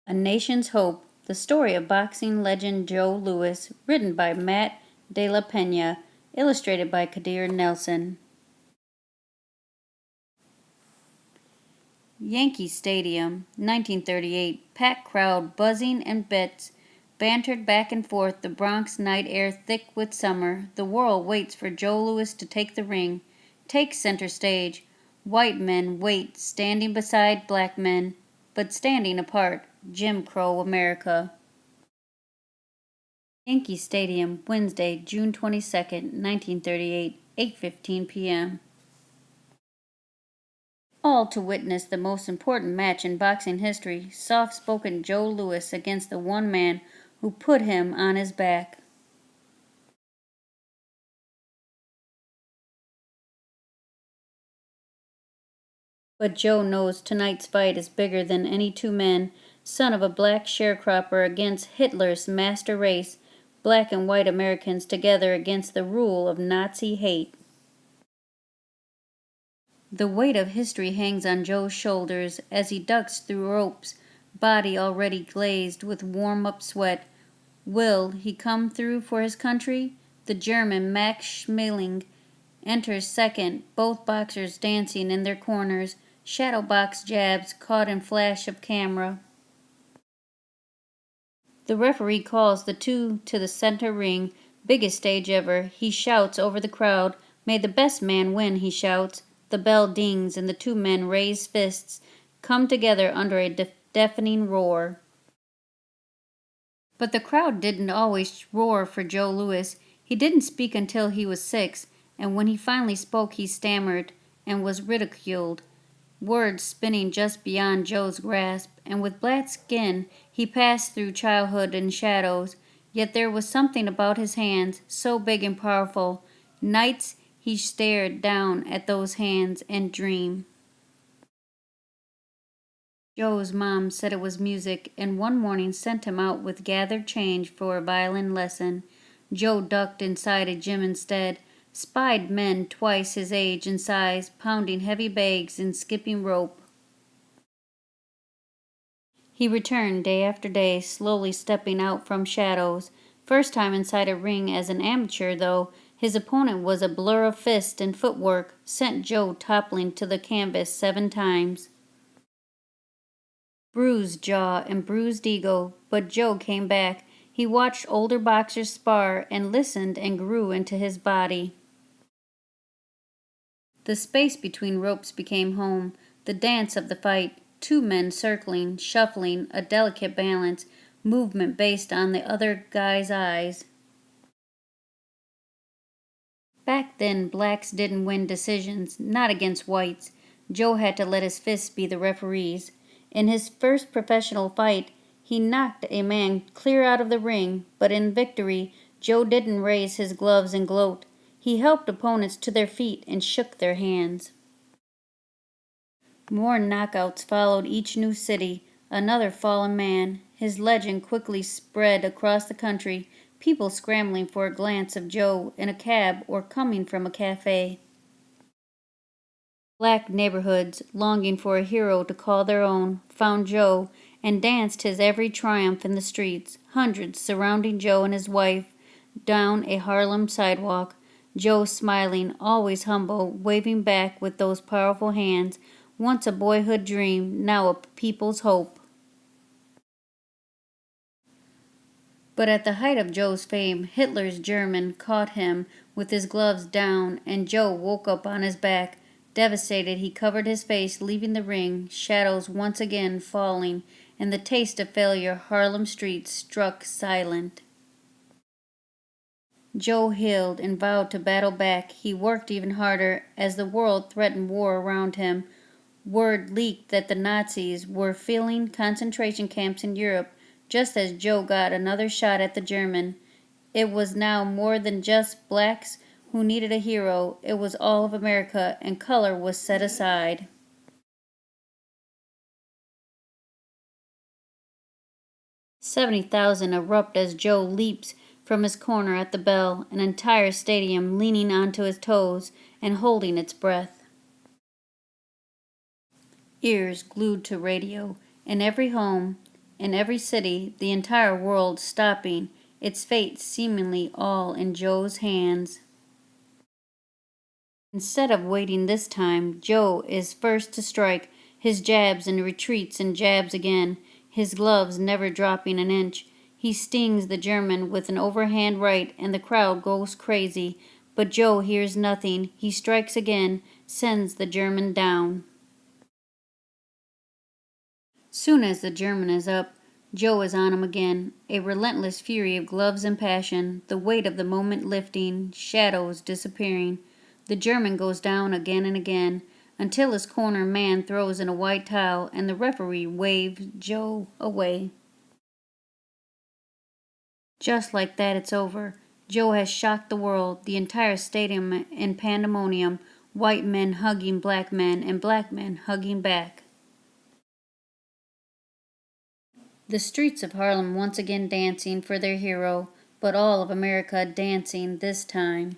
A Nation's Hope, the story of boxing legend Joe Louis, written by Matt De La Pena, illustrated by Kadir Nelson. Yankee Stadium, 1938, packed crowd, buzzing and bets, bantered back and forth, the Bronx night air thick with summer. The world waits for Joe Louis to take the ring, take center stage. White men wait, standing beside black men, but standing apart. Jim Crow America. Yankee Stadium, Wednesday, June 22nd, 1938, 8:15 p.m. All to witness the most important match in boxing history, soft-spoken Joe Louis against the one man who put him on his back. But Joe knows tonight's fight is bigger than any two men, son of a black sharecropper against Hitler's master race, black and white Americans together against the rule of Nazi hate. The weight of history hangs on Joe's shoulders as he ducks through ropes, body already glazed with warm-up sweat. Will he come through for his country? The German Max Schmeling enters second, both boxers dancing in their corners, shadow box jabs caught in flash of camera. The referee calls the two to the center ring, biggest stage ever. He shouts over the crowd, "May the best man win," he shouts. The bell dings and the two men raise fists, come together under a deafening roar. But the crowd didn't always roar for Joe Louis. He didn't speak until he was 6, and when he finally spoke he stammered and was ridiculed, words spinning just beyond Joe's grasp, and with black skin he passed through childhood in shadows, yet there was something about his hands, so big and powerful. Nights he stared down at those hands and dreamed. Joe's mom said it was music, and one morning sent him out with gathered change for a violin lesson. Joe ducked inside a gym instead, spied men twice his age and size, pounding heavy bags and skipping rope. He returned day after day, slowly stepping out from shadows. First time inside a ring as an amateur, though, his opponent was a blur of fist and footwork, sent Joe toppling to the canvas 7 times. Bruised jaw and bruised ego, but Joe came back. He watched older boxers spar and listened and grew into his body. The space between ropes became home, the dance of the fight, 2 men circling, shuffling, a delicate balance, movement based on the other guy's eyes. Back then, blacks didn't win decisions, not against whites. Joe had to let his fists be the referees. In his first professional fight, he knocked a man clear out of the ring, but in victory, Joe didn't raise his gloves and gloat. He helped opponents to their feet and shook their hands. More knockouts followed each new city, another fallen man. His legend quickly spread across the country, people scrambling for a glance of Joe in a cab or coming from a cafe. Black neighborhoods, longing for a hero to call their own, found Joe and danced his every triumph in the streets, hundreds surrounding Joe and his wife down a Harlem sidewalk, Joe smiling, always humble, waving back with those powerful hands, once a boyhood dream, now a people's hope. But at the height of Joe's fame, Hitler's German caught him with his gloves down, and Joe woke up on his back. Devastated, he covered his face, leaving the ring, shadows once again falling, and the taste of failure Harlem streets struck silent. Joe healed and vowed to battle back. He worked even harder as the world threatened war around him. Word leaked that the Nazis were filling concentration camps in Europe, just as Joe got another shot at the German. It was now more than just blacks who needed a hero, it was all of America, and color was set aside. $70,000 erupt as Joe leaps from his corner at the bell, an entire stadium leaning onto his toes and holding its breath. Ears glued to radio, in every home, in every city, the entire world stopping, its fate seemingly all in Joe's hands. Instead of waiting this time, Joe is first to strike, his jabs and retreats and jabs again, his gloves never dropping an inch. He stings the German with an overhand right, and the crowd goes crazy. But Joe hears nothing. He strikes again, sends the German down. Soon as the German is up, Joe is on him again, a relentless fury of gloves and passion, the weight of the moment lifting, shadows disappearing. The German goes down again and again, until his corner man throws in a white towel and the referee waves Joe away. Just like that, it's over. Joe has shocked the world, the entire stadium in pandemonium, white men hugging black men and black men hugging back. The streets of Harlem once again dancing for their hero, but all of America dancing this time.